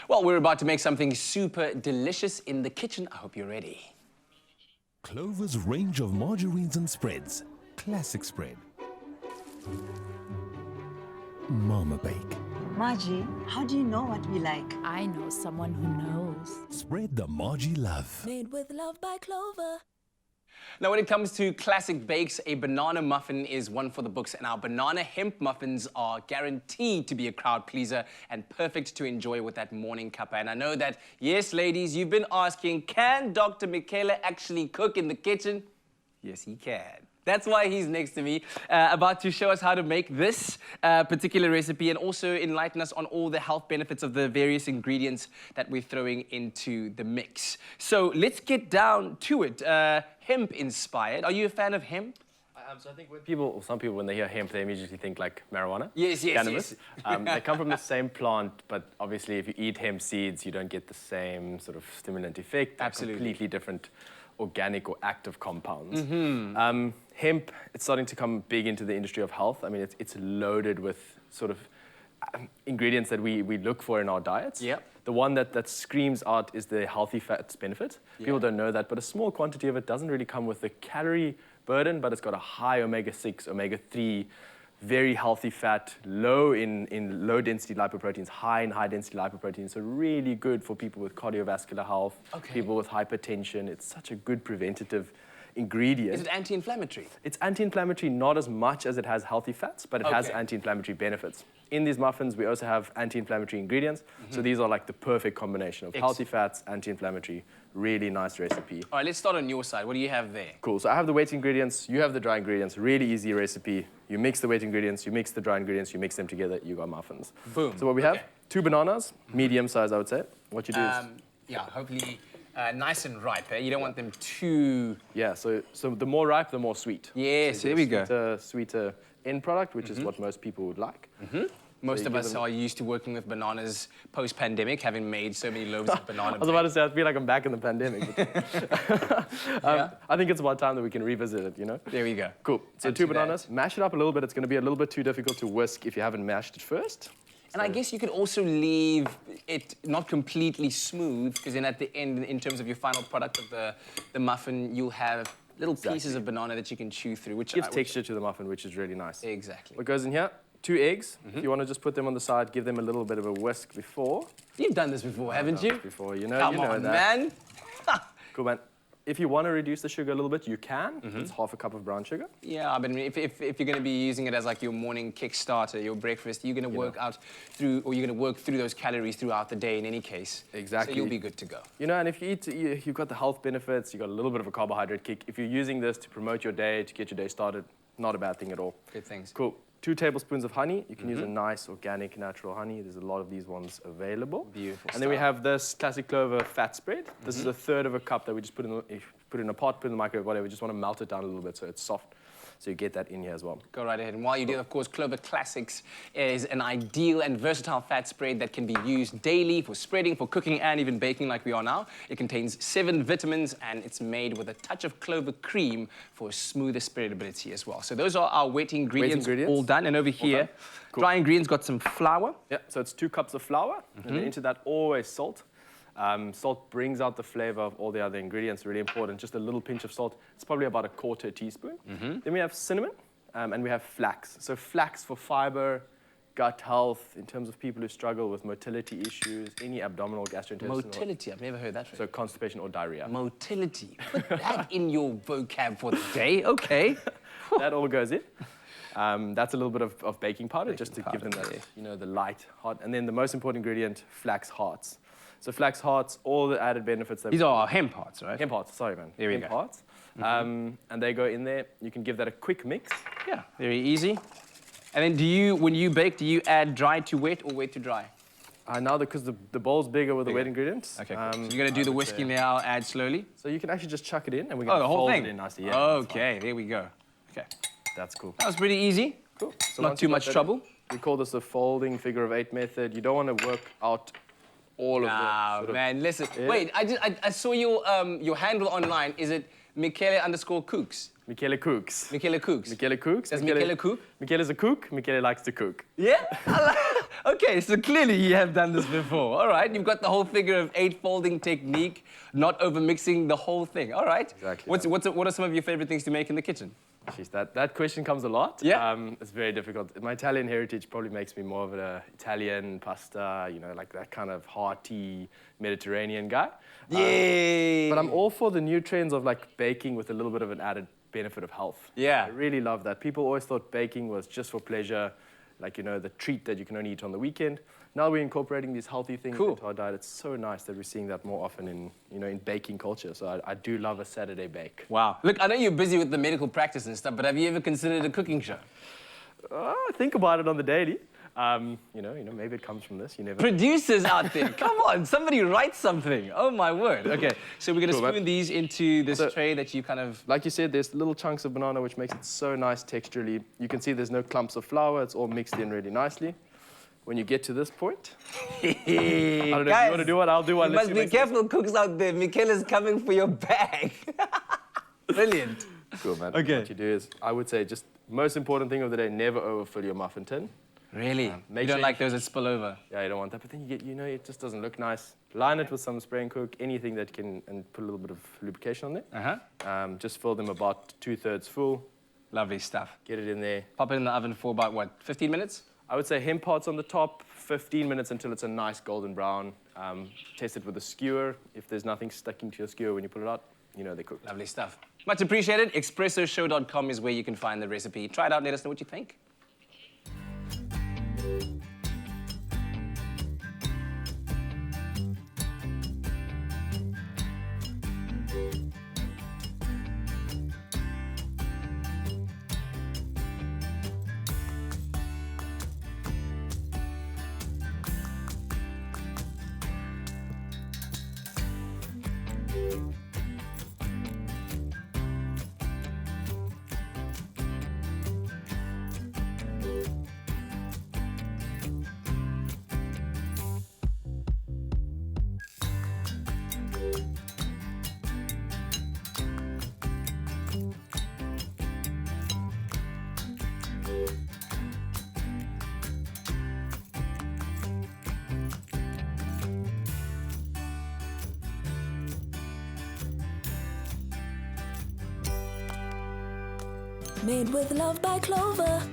Well, we're about to make something super delicious in the kitchen. I hope you're ready. Clover's range of margarines and spreads. Classic spread. Mama Bake. Margie, how do you know what we like? I know someone who knows. Spread the Margie love. Made with love by Clover. Now, when it comes to classic bakes, a banana muffin is one for the books, and our banana hemp muffins are guaranteed to be a crowd pleaser and perfect to enjoy with that morning cuppa. And I know that, yes, ladies, you've been asking, can Dr. Michele actually cook in the kitchen? Yes, he can. That's why he's next to me, about to show us how to make this particular recipe and also enlighten us on all the health benefits of the various ingredients that we're throwing into the mix. So let's get down to it. Hemp inspired. Are you a fan of hemp? So I think when people, or some people, when they hear hemp, they immediately think like marijuana. Yes, cannabis. They come from the same plant, but obviously if you eat hemp seeds, you don't get the same sort of stimulant effect. Absolutely. Completely different organic or active compounds. Hemp, it's starting to come big into the industry of health. I mean, it's loaded with sort of ingredients that we look for in our diets. Yep. The one that screams out is the healthy fats benefit. Yeah. People don't know that, but a small quantity of it doesn't really come with the calorie burden, but it's got a high omega-6, omega-3, very healthy fat, low in low-density lipoproteins, high in high-density lipoproteins, so really good for people with cardiovascular health, people with hypertension. It's such a good preventative ingredient. Is it anti-inflammatory? It's anti-inflammatory, not as much as it has healthy fats, but it has anti-inflammatory benefits. In these muffins, we also have anti-inflammatory ingredients, so these are like the perfect combination of healthy fats, anti-inflammatory, really nice recipe. All right, let's start on your side. What do you have there? Cool, so I have the wet ingredients, you have the dry ingredients, really easy recipe. You mix the wet ingredients, you mix the dry ingredients, you mix them together, you got muffins. Boom. So what we have, 2 bananas, medium size, I would say. What you do is... Yeah, hopefully nice and ripe, eh? You don't want them too... Yeah, so the more ripe, the more sweet. Yes, so there we go. Sweeter end product, which is what most people would like. Most of us are used to working with bananas post-pandemic, having made so many loaves of banana I was about to say, I feel like I'm back in the pandemic. I think it's about time that we can revisit it, you know? There we go. Cool. So 2 bananas, mash it up a little bit. It's going to be a little bit too difficult to whisk if you haven't mashed it first. And I guess you could also leave it not completely smooth, because then at the end, in terms of your final product of the muffin, you'll have little pieces of banana that you can chew through, which gives texture to the muffin, which is really nice. Exactly. What goes in here? 2 eggs. If you want to just put them on the side, give them a little bit of a whisk before. You've done this before, haven't you? Before, you know, Come on, that. man. Cool, man. If you want to reduce the sugar a little bit, you can. It's half a cup of brown sugar. Yeah, but if you're going to be using it as like your morning kickstarter, your breakfast, you're going to work out through, or you're going to work through those calories throughout the day in any case. Exactly. So you'll be good to go. You know, and if you eat, you've got the health benefits, you've got a little bit of a carbohydrate kick. If you're using this to promote your day, to get your day started, not a bad thing at all. Good things. Cool. 2 tablespoons of honey. You can use a nice, organic, natural honey. There's a lot of these ones available. Beautiful And then we have this classic Clover fat spread. This is 1/3 of a cup that we just put in a pot, put in the microwave, whatever. We just want to melt it down a little bit so it's soft. So you get that in here as well. Go right ahead. And while you do, of course, Clover Classics is an ideal and versatile fat spread that can be used daily for spreading, for cooking, and even baking like we are now. It contains 7 vitamins, and it's made with a touch of Clover cream for smoother spreadability as well. So those are our wet ingredients. All done. And over here, dry ingredients, got some flour. Yeah, so it's 2 cups of flour. And then into that, always salt. Salt brings out the flavor of all the other ingredients, really important. Just a little pinch of salt. It's probably about 1/4 teaspoon. Then we have cinnamon, and we have flax. So flax for fiber, gut health, in terms of people who struggle with motility issues, any abdominal gastrointestinal... Motility, I've never heard that. So constipation or diarrhea. Motility. Put that in your vocab for the day. Okay. That all goes in. That's a little bit of baking powder, just to give them that, you know, the light, hot. And then the most important ingredient, flax hearts. So flax hearts, all the added benefits that... These are hemp hearts, right? Hemp hearts, sorry, man. There we hemp go. Hearts. And they go in there. You can give that a quick mix. Yeah, very easy. And then when you bake, do you add dry to wet or wet to dry? Now, because the bowl's bigger with the wet ingredients. Okay, cool. So you're going to do the whisking now, add slowly? So you can actually just chuck it in, and we're going to the whole fold thing? it in nicely. Yeah, okay, there we go. Okay. That's cool. That was pretty easy. Cool. So not too much trouble. We call this a folding figure of 8 method. You don't want to work out all of the... sort of, man, listen. Yeah. Wait, I saw your handle online. Is it Michele_Cooks? Michele Cooks. Michele Cooks. Michele Cooks. Does Michele cook? Michele's a cook. Michele likes to cook. Yeah? Okay, so clearly you have done this before. All right, you've got the whole figure of 8 folding technique, not over mixing the whole thing. All right. Exactly. What are some of your favorite things to make in the kitchen? Jeez, that question comes a lot. Yeah. It's very difficult. My Italian heritage probably makes me more of an Italian pasta, you know, like that kind of hearty Mediterranean guy. Yay! But I'm all for the new trends of like baking with a little bit of an added benefit of health. Yeah. I really love that. People always thought baking was just for pleasure, like, you know, the treat that you can only eat on the weekend. Now we're incorporating these healthy things Cool. into our diet. It's so nice that we're seeing that more often in, you know, in baking culture. So I do love a Saturday bake. Wow. Look, I know you're busy with the medical practice and stuff, but have you ever considered a cooking show? I think about it on the daily. You know, maybe it comes from this. You never. Producers out there, come on, somebody write something. Oh my word. Okay, so we're gonna Cool, man. spoon these into this So- tray that you kind of. Like you said, there's little chunks of banana, which makes it so nice texturally. You can see there's no clumps of flour. It's all mixed in really nicely. When you get to this point, I don't know if you want to do one, I'll do one. You Let's must see be careful, cooks out there. Michaela's coming for your bag. Brilliant. Cool, man. Okay. What you do is, I would say, just most important thing of the day, never overfill your muffin tin. Really? make You don't sure like those that spill over? Yeah, you don't want that. But then you get, you know, it just doesn't look nice. Line it with some spray and cook, anything that can, and put a little bit of lubrication on there. Uh-huh. Just fill them about 2/3 full. Lovely stuff. Get it in there. Pop it in the oven for about, what, 15 minutes? I would say hemp parts on the top, 15 minutes until it's a nice golden brown. Test it with a skewer. If there's nothing sticking to your skewer when you pull it out, you know they're cooked. Lovely stuff. Much appreciated. ExpressoShow.com is where you can find the recipe. Try it out and let us know what you think. Made with love by Clover.